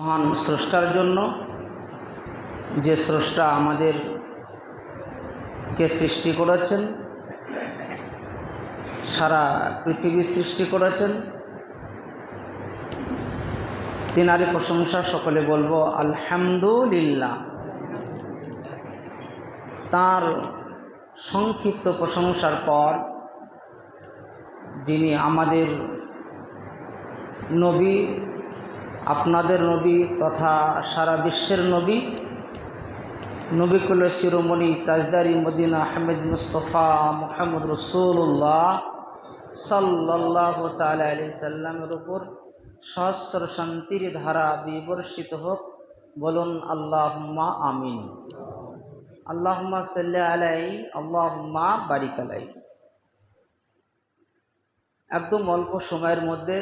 মহান স্রষ্টার জন্য, যে স্রষ্টা আমাদেরকে সৃষ্টি করেছেন, সারা পৃথিবী সৃষ্টি করেছেন। তিনারই প্রশংসা সকলে বলবো আলহামদুলিল্লাহ। তার সংক্ষিপ্ত প্রশংসার পর যিনি আমাদের নবী, আপনাদের নবী তথা সারা বিশ্বের নবী, নবীকুল শিরোমণি তাজদারি মদিনা আহমেদ মুস্তফা মুহাম্মদ রসুল্লাহ সাল্লাল্লাহু তাআলা আলাইহি সাল্লামের উপর সহস্র শান্তির ধারা বিবর্ষিত হোক। বলুন আল্লাহুম্মা আমিন। আল্লাহুম্মা সাল্লি আলাইহি, আল্লাহুম্মা বারিক আলাইহি। একদম অল্প সময়ের মধ্যে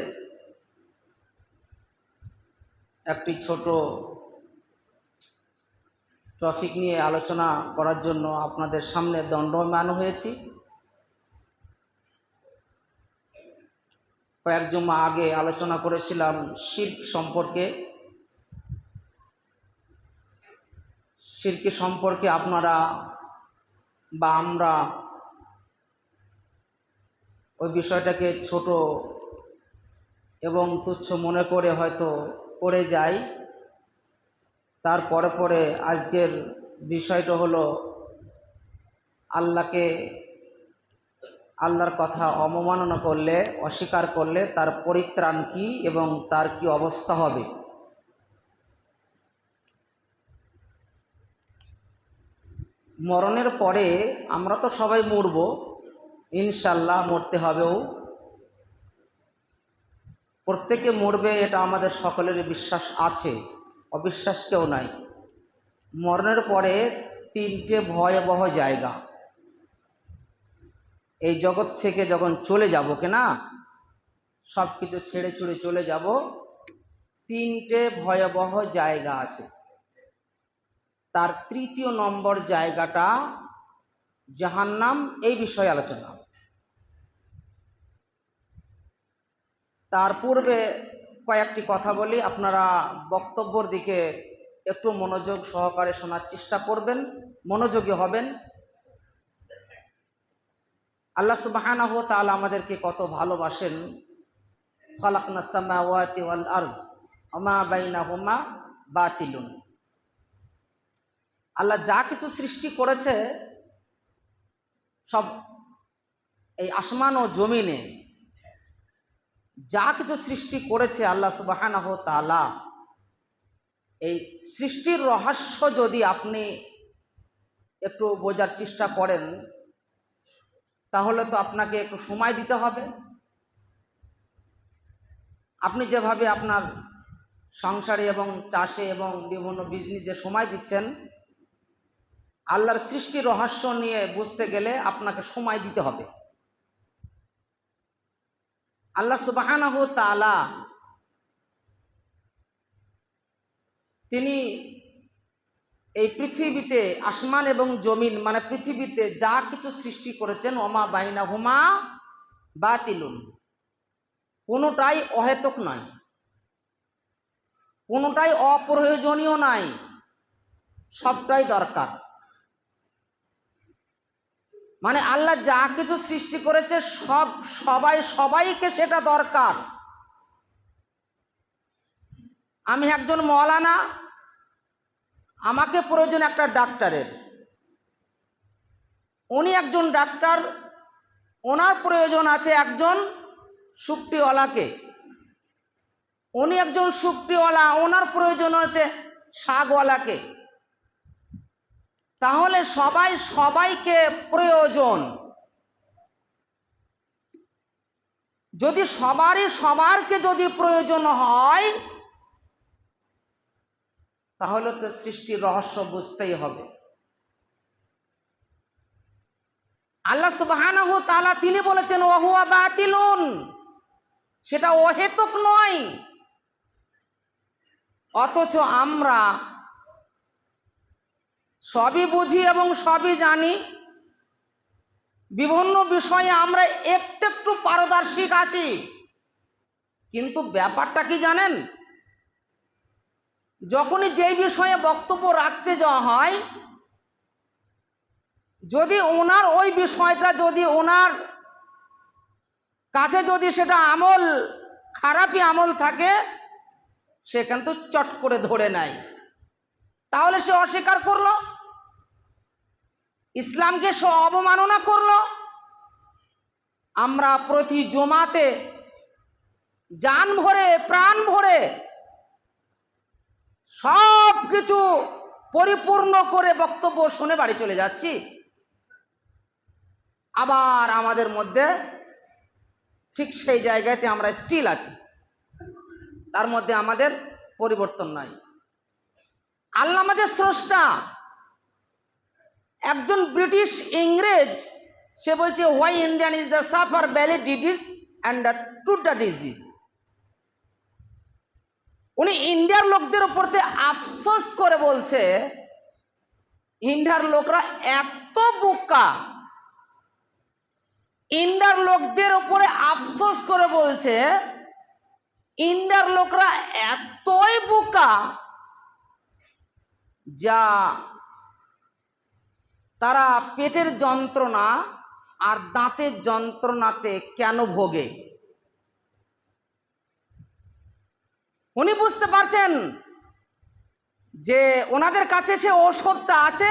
একটি ছোট টপিক নিয়ে আলোচনা করার জন্য আপনাদের সামনে দণ্ডায়মান হয়েছি। কয়েক জুমা আগে আলোচনা করেছিলাম শিরক সম্পর্কে। শিরক সম্পর্কে আপনারা বা আমরা ওই বিষয়টাকে ছোট এবং তুচ্ছ মনে করে হয়তো করে যাই। তারপরে পরে আজকের বিষয়টা হলো আল্লাহর কথা অবমাননা করলে, অস্বীকার করলে তার পরিত্রাণ কি এবং তার কি অবস্থা হবে। মরণের পরে আমরা তো সবাই মরব, ইনশাল্লাহ মরতে হবেও, প্রত্যেকে মরবে, এটা আমাদের সকলের বিশ্বাস আছে, অবিশ্বাস কেউ নাই। মরণের পরে তিনটে ভয়াবহ জায়গা, এই জগৎ থেকে যখন চলে যাব কিনা, সব কিছু ছেড়ে ছুড়ে চলে যাব, তিনটে ভয়াবহ জায়গা আছে। তার তৃতীয় নম্বর জায়গাটা জাহান্নাম। এই বিষয়ে আলোচনা। তার পূর্বে কয়েকটি কথা বলি, আপনারা বক্তব্যের দিকে একটু মনোযোগ সহকারে শোনার চেষ্টা করবেন, মনোযোগী হবেন। আল্লাহ সুবহানাহু ওয়া তাআলা আমাদেরকে কত ভালোবাসেন। খালাকনাস সামাওয়াতি ওয়াল আরজ ওয়া মা বাইনাহুমা বাতিলুন। আল্লাহ যা কিছু সৃষ্টি করেছে, সব এই আসমান ও জমিনে যা কিছু সৃষ্টি করেছে আল্লাহ সুবহানাহু ওয়া তাআলা, এই সৃষ্টির রহস্য যদি আপনি একটু বোঝার চেষ্টা করেন, তাহলে তো আপনাকে একটু সময় দিতে হবে। আপনি যেভাবে আপনার সংসারে এবং চাষে এবং বিভিন্ন বিজনেসে সময় দিচ্ছেন, আল্লাহর সৃষ্টির রহস্য নিয়ে বুঝতে গেলে আপনাকে সময় দিতে হবে। আল্লাহ সুবহানাহু ওয়া তাআলা তিনি এই পৃথিবীতে আসমান এবং জমিন মানে পৃথিবীতে যা কিছু সৃষ্টি করেছেন, ওমা বাইনাহুমা বাতিলুন, কোনোটাই অহেতুক নয়, কোনোটাই অপ্রয়োজনীয় নাই, সবটাই দরকার। মানে আল্লাহ যা কিছু সৃষ্টি করেছে সবাইকে সেটা দরকার। আমি একজন মওলানা, আমাকে প্রয়োজন একটা ডাক্তারের। উনি একজন ডাক্তার, ওনার প্রয়োজন আছে একজন শুকটিওয়ালাকে। উনি একজন শুকটিওয়ালা, ওনার প্রয়োজন আছে শাকওয়ালাকে। তাহলে সবাইকে প্রয়োজন। যদি সবারকে যদি প্রয়োজন হয়, তাহলে তো সৃষ্টির রহস্য বুঝতেই হবে। আল্লাহ সুবহানাহু ওয়া তাআলা তিনি বলেছেন ওয়া হুয়া বাতিলুন, সেটা অহেতুক নয়। অথচ আমরা সবই বুঝি এবং সবই জানি, বিভিন্ন বিষয়ে আমরা একটু একটু পারদর্শী আছি, কিন্তু ব্যাপারটা কি জানেন? যখনই যেই বিষয়ে বক্তব্য রাখতে যাওয়া হয়, যদি ওনার ওই বিষয়টা যদি ওনার কাছে যদি সেটা আমল খারাপই আমল থাকে, সে কিন্তু চট করে ধরে নেয়, তাহলে সে অস্বীকার করলো, ইসলামকে সে অবমাননা করলো। আমরা প্রতি জুমাতে জান ভরে প্রাণ ভরে সব কিছু পরিপূর্ণ করে বক্তব্য শুনে বাড়ি চলে যাচ্ছি, আবার আমাদের মধ্যে ঠিক সেই জায়গাতে আমরা স্টিল আছি, তার মধ্যে আমাদের পরিবর্তন নাই। আল্লাহ আমাদের স্রষ্টা। একজন ব্রিটিশ ইংরেজ সে বলছে, why Indian is the suffer valley ডিডিজ and the to the disease. উনি ইন্ডিয়ার লোকদের উপরতে আফসোস করে বলছে, ইন্ডিয়ার লোকরা এত বোকা, ইন্ডিয়ার লোকদের উপরে আফসোস করে বলছে ইন্ডিয়ার লোকরা এতই বোকা যা তারা পেটের যন্ত্রণা আর দাঁতের যন্ত্রণাতে কেন ভোগে। উনি বুঝতে পারছেন যে ওনাদের কাছে সে ওষুধটা আছে,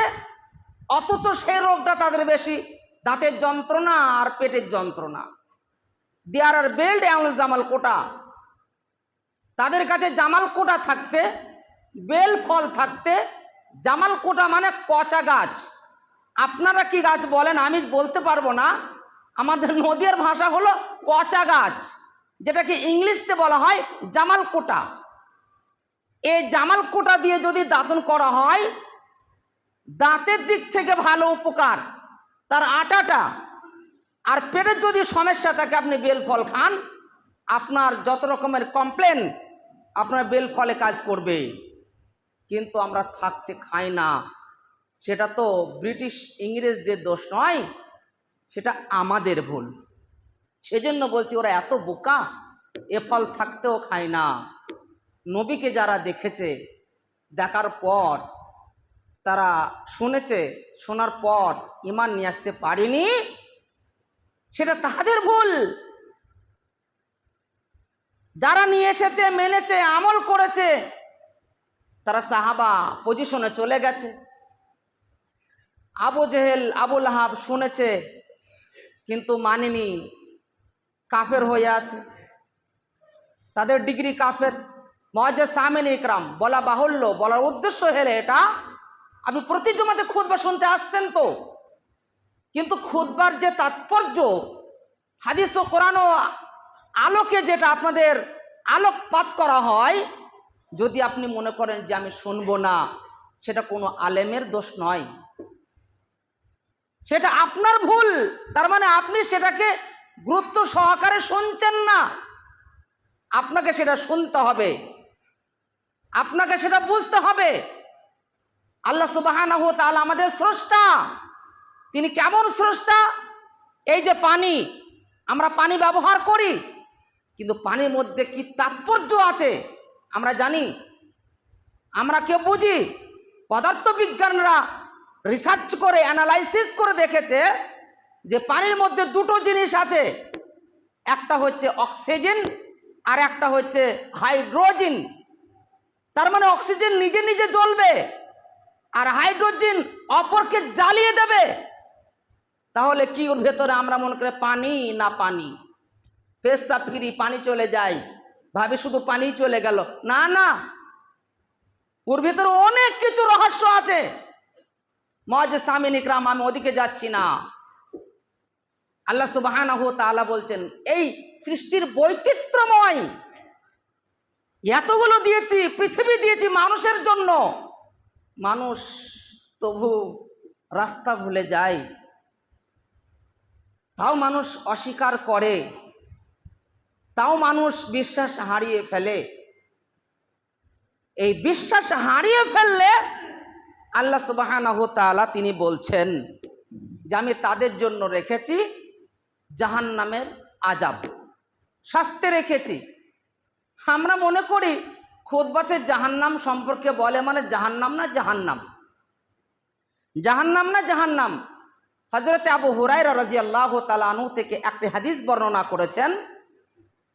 অথচ সেই রোগটা তাদের বেশি, দাঁতের যন্ত্রণা আর পেটের যন্ত্রণা। দেয়ার আর বেল্ড অ্যাংলস জামাল কোটা, তাদের কাছে জামাল কোটা থাকতে, বেল ফল থাকতে, জামাল কোটা মানে কচা গাছ। আপনারা কি গাছ বলেন আমি বলতে পারবো না, আমাদের নদীর ভাষা হলো কচা গাছ, যেটাকে ইংলিশতে বলা হয় জামাল কোটা। এই জামাল কোটা দিয়ে যদি দাঁতন করা হয়, দাঁতের দিক থেকে ভালো উপকার তার আটাটা। আর পেটের যদি সমস্যা থাকে, আপনি বেল ফল খান, আপনার যত রকমের কমপ্লেন আপনার বেল ফলে কাজ করবে। কিন্তু আমরা থাকতে খাই না, সেটা তো ব্রিটিশ ইংরেজদের দোষ নয়, সেটা আমাদের ভুল। সেজন্য বলছি ওরা এত বোকা, এ ফল থাকতেও খায় না। নবীকে যারা দেখেছে, দেখার পর তারা শুনেছে, শোনার পর ঈমান নিয়ে আসতে পারেনি, সেটা তাদের ভুল। যারা নিয়ে এসেছে, মেনেছে, আমল করেছে, তারা সাহাবা পজিশনে চলে গেছে। আবু জেহেল আবুল আহাব শুনেছে কিন্তু মানেনি, কাফের হয়ে আছে, তাদের ডিগ্রি কাফের। মুআজ্জিজ সামিন ইকরাম, বলা বাহুল্য, বলার উদ্দেশ্য হলে এটা, আপনি প্রতি জুমাতে খুতবা শুনতে আসছেন তো, কিন্তু খুতবার যে তাৎপর্য হাদিস ও কোরআন ও আলোকে যেটা আপনাদের আলোকপাত করা হয়, যদি আপনি মনে করেন যে আমি শুনবো না, সেটা কোনো আলেমের দোষ নয়, সেটা আপনার ভুল। তার মানে আপনি সেটাকে গুরুত্ব সহকারে শুনছেন না। আপনাকে সেটা শুনতে হবে, আপনাকে সেটা বুঝতে হবে। আল্লাহ সুবহানাহু ওয়া তাআলা আমাদের স্রষ্টা। তিনি কেমন স্রষ্টা? এই যে পানি, আমরা পানি ব্যবহার করি, কিন্তু পানির মধ্যে কি তাৎপর্য আছে আমরা জানি? আমরা কেউ বুঝি? পদার্থবিজ্ঞানরা রিসার্চ করে, অ্যানালাইসিস করে দেখেছে যে পানির মধ্যে দুটো জিনিস আছে, একটা হচ্ছে অক্সিজেন আর একটা হচ্ছে হাইড্রোজেন। তার মানে অক্সিজেন নিজে নিজে জ্বলবে আর হাইড্রোজেন অপরকে জ্বালিয়ে দেবে। তাহলে কি ওর ভেতরে আমরা মনে করে পানি না পানি, পেশা ফিরি পানি চলে যায়, ভাবে শুধু পানি চলে গেল, না না, ওর ভেতরে অনেক কিছু রহস্য আছে। মুআজ্জিজ সামিন ইকরাম, আমি ওদিকে যাচ্ছি না। আল্লাহ সুবহানাহু ওয়া তাআলা বলছেন, এই সৃষ্টির বৈচিত্র্যময়, এতগুলো দিয়েছি, পৃথিবী দিয়েছি মানুষের জন্য, মানুষ তবু রাস্তা ভুলে যায়, তাও মানুষ অস্বীকার করে, তাও মানুষ বিশ্বাস হারিয়ে ফেলে। এই বিশ্বাস হারিয়ে ফেললে আল্লাহ সুবহানাহু ওয়া তাআলা তিনি বলছেন যে আমি তাদের জন্য রেখেছি জাহান্নামের আযাব, শাস্তি রেখেছি। আমরা মনে করি খুতবাতে জাহান্নাম সম্পর্কে বলে মানে জাহান্নাম না জাহান্নাম, জাহান্নাম না জাহান্নাম। হযরত আবু হুরায়রা রাদিয়াল্লাহু তাআলা আনহু থেকে একটি হাদিস বর্ণনা করেছেন।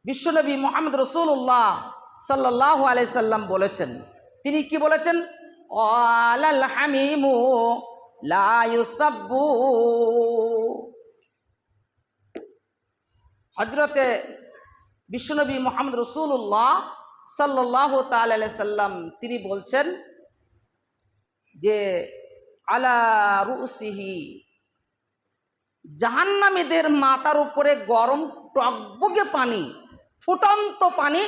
বিশ্বনবী মুহাম্মদ রাসূলুল্লাহ সাল্লাল্লাহু আলাইহি সাল্লাম বলেছেন, তিনি কি বলেছেন? ক্বালাল হামিমু লা ইউসাব্বু। হযরতে বিশ্বনবী মুহাম্মদ রাসূলুল্লাহ সাল্লাল্লাহু তাআলা আলাইহি সাল্লাম তিনি বলছেন যে আলা রুসিহি, জাহান্নামীদের মাথার উপরে গরম টকবগে পানি, ফুটন্ত পানি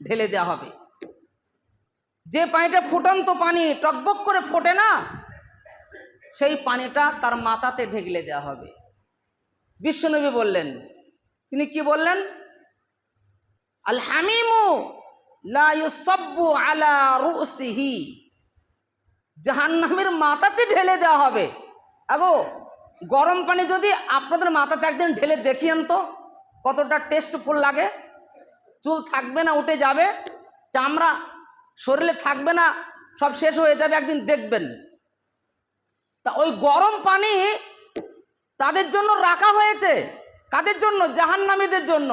ঢেলে দেওয়া হবে। যে পানিটা ফুটন্ত পানি টকবক করে ফোটে না, সেই পানিটা তার মাথাতে ঢেলে দেওয়া হবে। বিশ্বনবী বললেন, তিনি কি বললেন? আল হামিমু লা ইউসাব্বু আলা রুসিহি, জাহান্নামের মাথাতে ঢেলে দেওয়া হবে। আগো গরম পানি যদি আপনাদের মাথাতে একদিন ঢেলে দেখিয়েন তো কতটা টেস্টফুল লাগে। চুল থাকবে না, উঠে যাবে, চামড়া শরীরে থাকবে না, সব শেষ হয়ে যাবে, একদিন দেখবেন। তা ওই গরম পানি তাদের জন্য রাখা হয়েছে। কাদের জন্য? জাহান্নামীদের জন্য।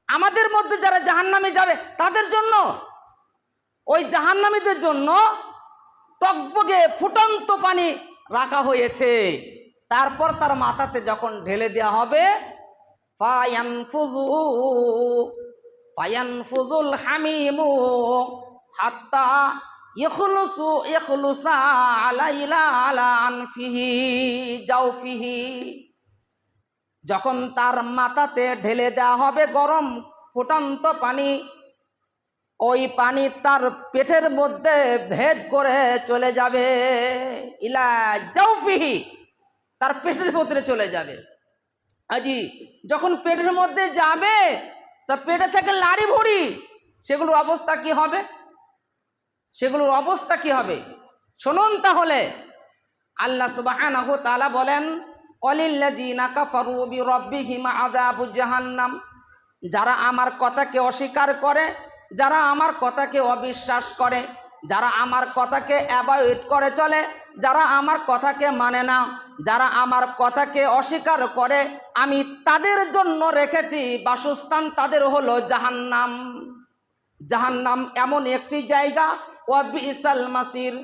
আমাদের মধ্যে যারা জাহান্নামে যাবে তাদের জন্য। ওই জাহান্নামীদের জন্য টকবগে ফুটন্ত পানি রাখা হয়েছে। তারপর তার মাথাতে যখন ঢেলে দেওয়া হবে, ফায়ানফুজুল হামিমু হাত্তা ইখলুসা আলাইলা আলা আনফিহি জাওফিহি, যখন তার মাথাতে ঢেলে দেওয়া হবে গরম ফুটন্ত পানি, ওই পানি তার পেটের মধ্যে ভেদ করে চলে যাবে, ইলা জাওফিহি, তার পেটের মধ্যে চলে যাবে। আজি যখন পেটের মধ্যে যাবে, তা পেটে থেকে লাড়ি ভুড়ি, সেগুলোর অবস্থা কি হবে? সেগুলোর অবস্থা কি হবে শুনুন তাহলে। আল্লাহ সুবহানাহু ওয়া তাআলা বলেন, ওয়ালিল্লাযিনা কাফারু বিরাব্বিহিম আযাবু জাহান্নাম, যারা আমার কথাকে অস্বীকার করে, যারা আমার কথাকে অবিশ্বাস করে, যারা আমার কথাকে অ্যাভয়েড করে চলে, যারা আমার কথাকে মানে না, যারা আমার কথাকে অস্বীকার করে, আমি তাদের জন্য রেখেছি বাসস্থান, তাদের হলো জাহান্নাম। জাহান্নাম এমন একটি জায়গা, ওয়া বিসাল মাসির,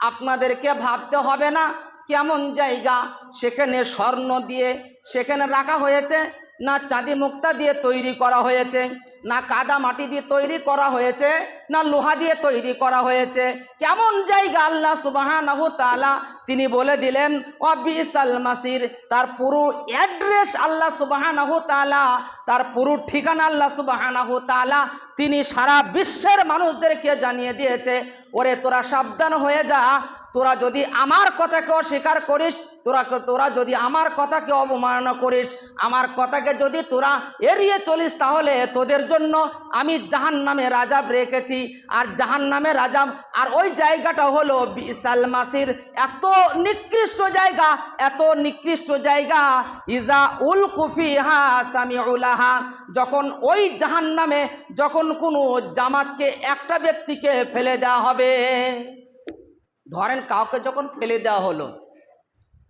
আপনাদেরকে ভাবতে হবে না কেমন জায়গা। সেখানে স্বর্ণ দিয়ে সেখানে রাখা হয়েছে, না চাঁদি মুক্তা দিয়ে তৈরি করা হয়েছে, না কাদা মাটি দিয়ে তৈরি করা হয়েছে, না লোহা দিয়ে তৈরি করা হয়েছে। কেমন জায়গা আল্লাহ সুবহানাহু ওয়া তাআলা তিনি বলে দিলেন, ওয়া বিসাল মাসির, তার পুরো অ্যাড্রেস আল্লাহ সুবহানাহু ওয়া তাআলা, তার পুরো ঠিকানা আল্লাহ সুবহানাহু ওয়া তাআলা তিনি সারা বিশ্বের মানুষদেরকে জানিয়ে দিয়েছে, ওরে তোরা সাবধান হয়ে যা, তোরা যদি আমার কথাকে অস্বীকার করিস, তোরা যদি আমার কথাকে অবমাননা করিস, আমার কথাকে যদি তোরা এড়িয়ে চলিস, তাহলে তোদের জন্য আমি জাহান্নামের আযাব রেখেছি। আর জাহান্নামের আযাব, আর ওই জায়গাটা হলো বিসাল মাসির, এত নিকৃষ্ট জায়গা, এত নিকৃষ্ট জায়গা। ইজা উলকু ফিহা সামিউ লাহা, যখন ওই জাহান্নামে যখন কোনো জামাতকে, একটা ব্যক্তিকে ফেলে দেওয়া হবে, ধরেন কাউকে যখন ফেলে দেওয়া হলো,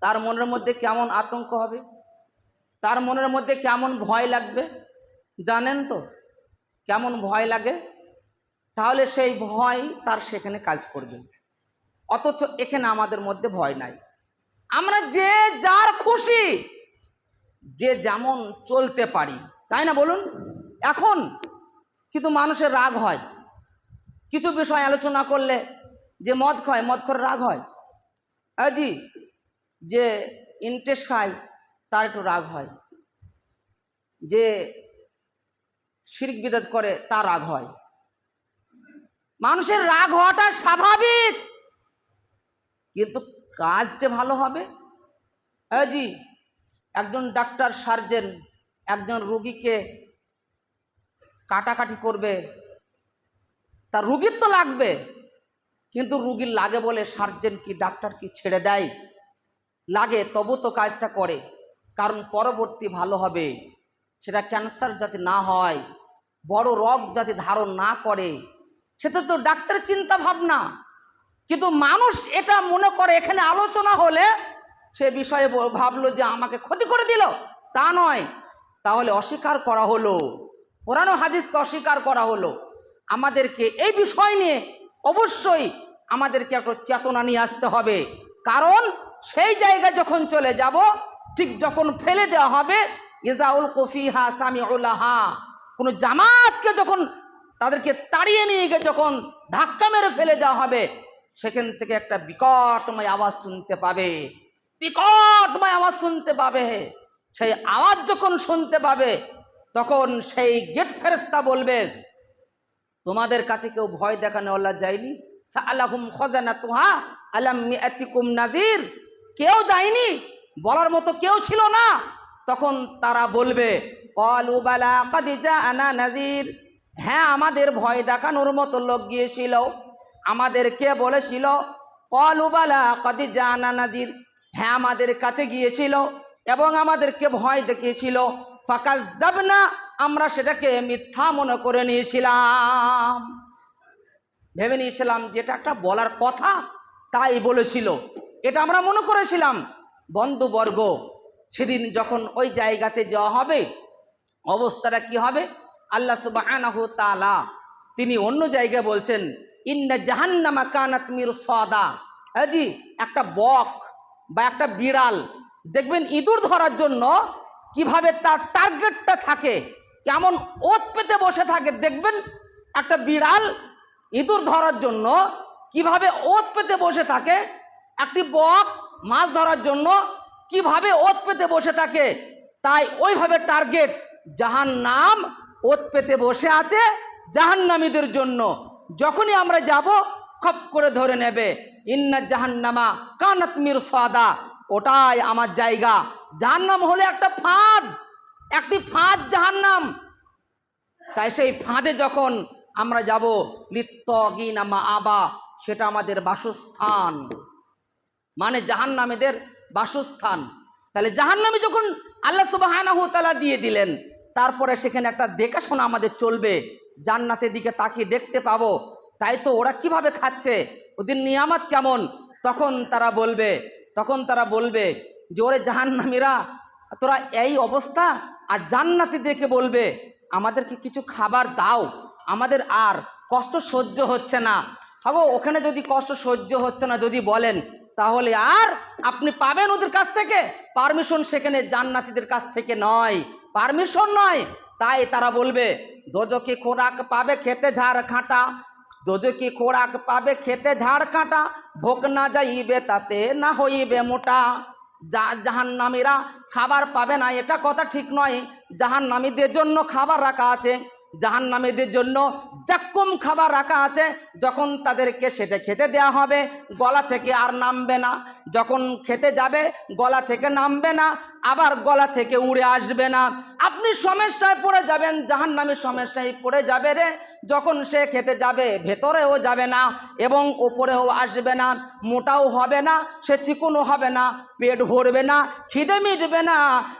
তার মনের মধ্যে কেমন আতঙ্ক হবে, তার মনের মধ্যে কেমন ভয় লাগবে জানেন তো? কেমন ভয় লাগে? তাহলে সেই ভয় তার সেখানে কাজ করবে। অথচ এখানে আমাদের মধ্যে ভয় নাই। আমরা যে যার খুশি যে যেমন চলতে পারি, তাই না বলুন? এখন কিন্তু মানুষের রাগ হয়, কিছু বিষয় আলোচনা করলে, যে মদ খায়, মদখোর রাগ হয়, জি, যে ইন্টারেস্ট খায় তার একটু রাগ হয়, যে শিরক বিদআত করে তার রাগ হয়। মানুষের রাগ হওয়াটা স্বাভাবিক, কিন্তু কাজ যে ভালো হবে। জি, একজন ডাক্তার সার্জন একজন রোগীকে কাটাকাটি করবে, তার রুগীর তো লাগবে, কিন্তু রুগীর লাগে বলে সার্জন কি ডাক্তার কি ছেড়ে দেয়? লাগে, তবু তো কাজটা করে, কারণ পরবর্তী ভালো হবে। সেটা ক্যান্সার যাতে না হয়, বড় রোগ যাতে ধারণ না করে, সেটা তো ডাক্তারের চিন্তা ভাবনা। কিন্তু মানুষ এটা মনে করে এখানে আলোচনা হলে সে বিষয়ে ভাবলো যে আমাকে ক্ষতি করে দিল, তা নয়। তাহলে অস্বীকার করা হলো, কোরআন ও হাদিসকে অস্বীকার করা হলো। আমাদেরকে এই বিষয় নিয়ে অবশ্যই আমাদেরকে একটা চেতনা নিয়ে আসতে হবে। কারণ সেই জায়গায় যখন চলে যাব, ঠিক যখন ফেলে দেওয়া হবে, ইজাউল কফিহা সামিউলাহা, কোনো জামাতকে যখন তাদেরকে তাড়িয়ে নিয়ে গিয়ে যখন ধাক্কা মেরে ফেলে দেওয়া হবে, সেখান থেকে একটা বিকটময় আওয়াজ শুনতে পাবে, বিকটময় আওয়াজ শুনতে পাবে। সেই আওয়াজ যখন শুনতে পাবে, তখন সেই গেট ফেরেশতা বলবে, তোমাদের কাছে কেউ ভয় দেখানো আল্লাহ যায়নি? সাআলাহুম খাজানাতুহা আলাম ইয়াতিকুম নাযির, কেউ যায়নি, বলার মতো কেউ ছিল না। তখন তারা বলবে, ক্বালু বালা ক্বাদ জাআনা নাযির, হ্যাঁ আমাদের ভয় দেখানোর মতো লোক গিয়েছিল, আমাদেরকে বলেছিল। ক্বালু বালা ক্বাদ জাআনা নাযির, হ্যাঁ আমাদের কাছে গিয়েছিল এবং আমাদেরকে ভয় দেখিয়েছিল। ফাকাজ্জাবনা, আমরা সেটাকে মিথ্যা মনে করে নিয়েছিলাম, ভেবে নিয়েছিলাম যেটা একটা বলার কথা তাই বলেছিল, এটা আমরা মনে করেছিলাম। বন্ধুবর্গ, সেদিন যখন ওই জায়গাতে যাওয়া হবে, অবস্থাটা কি হবে? আল্লাহ সুবহানাহু ওয়া তাআলা তিনি অন্য জায়গায় বলছেন, ইন্না জাহান্নামা কানাত মিরসাদা। জি, একটা বক বা একটা বিড়াল দেখবেন ইঁদুর ধরার জন্য কিভাবে তার টার্গেটটা থাকে, কেমন ওত পেতে বসে থাকে। দেখবেন একটা বিড়াল ইঁদুর ধরার জন্য কিভাবে ওত পেতে বসে থাকে, একটি বক মাছ ধরার জন্য কিভাবে ওত পেতে বসে থাকে, তাই ওইভাবে টার্গেট জাহান্নাম ওত পেতে বসে আছে জাহান্নামীদের জন্য। যখনই আমরা যাব, খপ করে ধরে নেবে, ইন্না জাহান্নামা কানাত মিরসাদা, ওটাই আমার জায়গা। জাহান্নাম হলে একটা ফাঁদ, একটি ফাঁদ জাহান্নাম। তাই সেই ফাঁদে যখন আমরা যাব, লিত্তাগিনা মাআবা, সেটা আমাদের বাসস্থান, মানে জাহান্নামীদের বাসস্থান। তাহলে জাহান্নামী যখন আল্লাহ সুবহানাহু ওয়া তাআলা দিয়ে দিলেন, তারপরে সেখানে একটা দেখাশোনা আমাদের চলবে, জান্নাতের দিকে তাকিয়ে দেখতে পাবো। তাই তো ওরা কিভাবে খাচ্ছে, ওদের নিয়ামত কেমন। তখন তারা বলবে যে ওরে জাহান্নামীরা, তোরা এই অবস্থা, আর জান্নাতি দেখে বলবে আমাদেরকে কিছু খাবার দাও, আমাদের আর কষ্ট সহ্য হচ্ছে না। ভাবো, ওখানে যদি কষ্ট সহ্য হচ্ছে না যদি বলেন, তাহলে আর আপনি পাবেন ওদের কাছ থেকে পারমিশন? সেখানে জান্নাতীদের কাছ থেকে নয়, পারমিশন নয়। তাই তারা বলবে, দোজকি খোরাক পাবে খেতে ঝাড় কাঁটা, দোজকি খোরাক পাবে খেতে ঝাড় কাঁটা, ভোগ না যাইবে তাতে না হইবে মোটা। জাহান্নামীরা খাবার পাবে না, এটা কথা ঠিক নয়। জাহান্নামীদের জন্য খাবার রাখা আছে, জাহান্নামীদের জন্য জাক্কুম খাবার রাখা আছে। যখন তাদেরকে সেটা খেতে দেয়া হবে, গলা থেকে আর নামবে না। যখন খেতে যাবে, গলা থেকে নামবে না, আবার গলা থেকে উড়ে আসবে না। আপনি সমস্যায় পড়ে যাবেন, জাহান্নামী সমস্যায় পড়ে যাবে রে। যখন সে খেতে যাবে, ভেতরেও যাবে না এবং ওপরেও আসবে না, মোটাও হবে না, সে চিকনও হবে না, পেট ভরবে না, খিদে মিটবে না।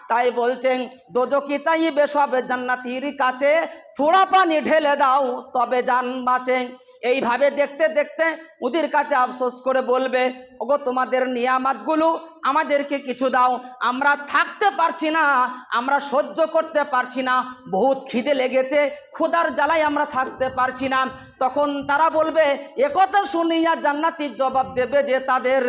তাই বলছেন, দোজকি চাইবে সব জান্নাতীর কাছে, থোড়া পানি ঢেলে দাও তবে জান বাঁচে। এইভাবে দেখতে দেখতে ওদের কাছে আফসোস করে বলবে, ওগো তোমাদের নিয়ামতগুলো আমাদেরকে কিছু দাও, আমরা থাকতে পারছি না, আমরা সহ্য করতে পারছি না, বহুত খিদে লেগেছে, ক্ষুধার জ্বালায় আমরা থাকতে পারছি না। তখন তারা বলবে, একথা শুনিয়া জান্নাতীর জবাব দেবে যে তাদের,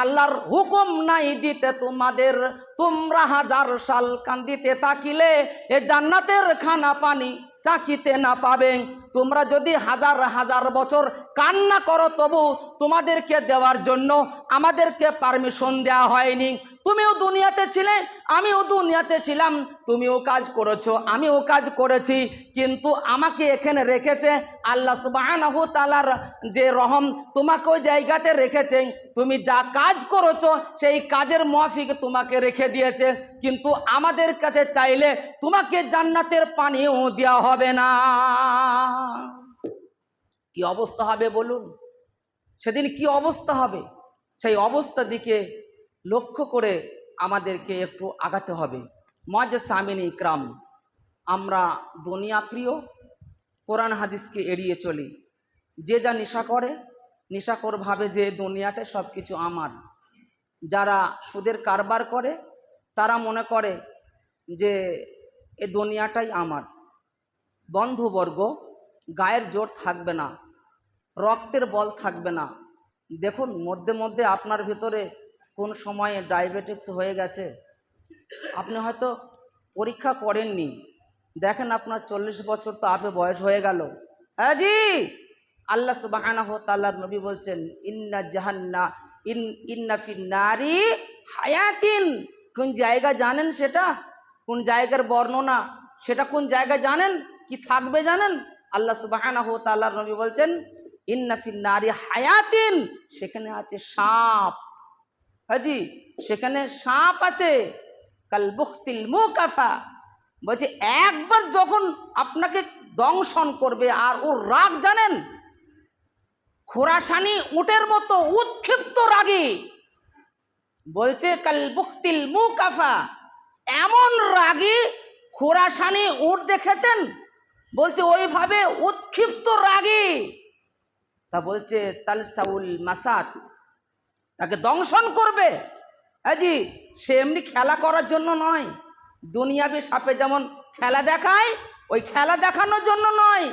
আল্লাহর হুকুম নাই দিতে তোমাদের, তোমরা হাজার সাল কান্দিতে তাকিলে এ জান্নাতের খানা পানি চাকিতে না পাবে। তোমরা যদি হাজার হাজার বছর কান্না করো, তবু তোমাদেরকে দেওয়ার জন্য আমাদেরকে পারমিশন দেওয়া হয়নি। তুমিও দুনিয়াতে ছিলে, আমিও দুনিয়াতে ছিলাম, তুমিও কাজ করেছো, আমিও কাজ করেছি, কিন্তু আমাকে এখানে রেখেছে আল্লাহ সুবহানাহু ওয়া তাআলার যে রহম, তোমাকে ওই জায়গাতে রেখেছে। তুমি যা কাজ করেছো সেই কাজের মুআফিক তোমাকে রেখে দিয়েছে, কিন্তু আমাদের কাছে চাইলে তোমাকে জান্নাতের পানিও দেওয়া হবে না। কি অবস্থা হবে বলুন? সেদিন কি অবস্থা হবে? সেই অবস্থার দিকে লক্ষ্য করে আমাদেরকে একটু আগাতে হবে। মুআজ্জাজ সামিন ইকরাম, আমরা দুনিয়া প্রিয়, কোরআন হাদিসকে এড়িয়ে চলি, যে যা নেশা করে, নেশাখোর ভাবে যে দুনিয়াটা সব কিছু আমার। যারা সুদের কারবার করে তারা মনে করে যে এ দুনিয়াটাই আমার। বন্ধুবর্গ, গায়ের জোর থাকবে না, রক্তের বল থাকবে না। দেখুন মধ্যে মধ্যে আপনার ভিতরে কোন সময়ে ডায়াবেটিস হয়ে গেছে, আপনি হয়তো পরীক্ষা করেননি, দেখেন আপনার 40 বছর তো আপে বয়স হয়ে গেল। হ্যাঁ জি, আল্লাহ সুবহানাহু ওয়া তাআলার নবী বলছেন ইন্না ফিন নারি হায়াতিন। কোন জায়গা জানেন সেটা? কোন জায়গার বর্ণনা সেটা? কোন জায়গা জানেন? কি থাকবে জানেন? আল্লাহ সুবহানাহু ওয়া তাআলার নবী বলছেন ইন্না ফিন নারি হায়াতিন, সেখানে আছে সাপ। হাজি, সেখানে সাপ আছে। কাল বুখতিল মুকাফা, বলছে একবার যখন আপনাকে দংশন করবে, আর ওর রাগ জানেন খোরাসানি উটের মতো উৎক্ষিপ্ত রাগী। বলছে কাল বুখতিল মুকাফা, এমন রাগী খোরাসানি উট দেখেছেন? বলছে ওইভাবে উৎক্ষিপ্ত রাগী। তা বলছে তালসাউল মাসাত, তাকে দংশন করবে। জি, সে এমনি খেলা করার জন্য নয়। দুনিয়াবি সাপে যেমন খেলা দেখায়, ওই খেলা দেখানোর জন্য নয়।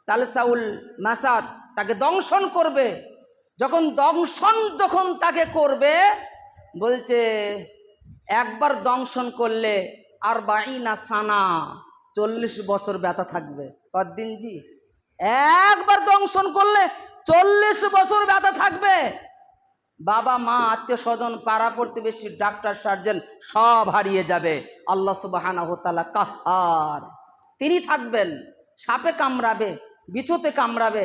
তালসাউল মাসাত, তাকে দংশন করবে। যখন তাকে করবে, বলছে একবার দংশন করলে আর বাঈনা সানা, 40 বছর ব্যথা থাকবে। কতদিন জি? একবার দংশন করলে 40 বছর ব্যথা থাকবে। বাবা মা আত্মীয় স্বজন পাড়া প্রতিবেশী ডাক্তার সার্জন সব হারিয়ে যাবে। আল্লাহ সুবহানাহু ওয়া তাআলা কাহ্হার, তিনি থাকবেন। সাপে কামড়াবে, বিছুতে কামড়াবে,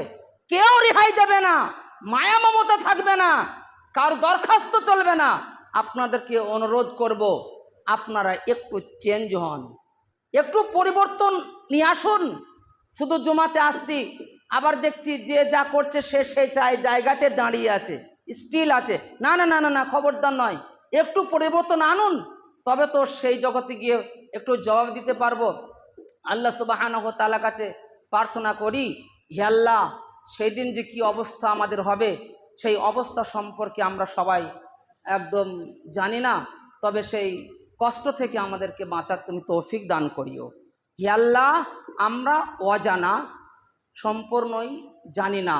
কেউ রেহাই দেবে না, মায়া মমতা থাকবে না, কারো দরখাস্ত চলবে না। আপনাদেরকে অনুরোধ করব, আপনারা একটু চেঞ্জ হন, একটু পরিবর্তন নিয়ে আসুন। শুধু জুমাতে আসছি, আবার দেখছি যে যা করছে সে সেই জায়গাতে দাঁড়িয়ে আছে, স্টিল আছে। না না না না না, খবরদার নয়, একটু পরিবর্তন আনুন, তবে তো সেই জগতে গিয়ে একটু জবাব দিতে পারবো। আল্লাহ সুবহানাহু ওয়া তাআলার কাছে প্রার্থনা করি, হে আল্লাহ, সেই দিন যে কি অবস্থা আমাদের হবে, সেই অবস্থা সম্পর্কে আমরা সবাই একদম জানি না, তবে সেই কষ্ট থেকে আমাদেরকে বাঁচার তুমি তৌফিক দান করিও। হে আল্লাহ, আমরা অজানা, সম্পূর্ণই জানি না,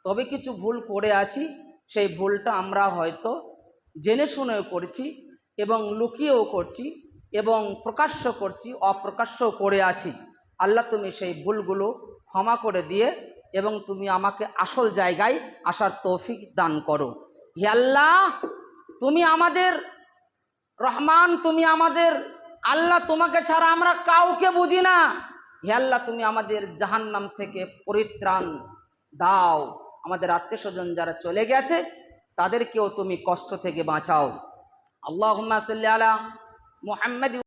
তবে কিছু ভুল করে আছি। সেই ভুলটা আমরা হয়তো জেনে শুনেও করছি, এবং লুকিয়েও করছি, এবং প্রকাশ্য করছি, অপ্রকাশ্যও করে আছি। আল্লাহ, তুমি সেই ভুলগুলো ক্ষমা করে দিয়ে এবং তুমি আমাকে আসল জায়গায় আসার তৌফিক দান করো। হে আল্লাহ, তুমি আমাদের রহমান, তুমি আমাদের আল্লাহ, তোমাকে ছাড়া আমরা কাউকে বুঝি না। হে আল্লাহ, তুমি আমাদের জাহান্নাম থেকে পরিত্রাণ দাও। আমাদের আত্মীয় স্বজন যারা চলে গেছে তাদেরকেও তুমি কষ্ট থেকে বাঁচাও। আল্লাহুম্মা সাল্লি আলা মুহাম্মাদ।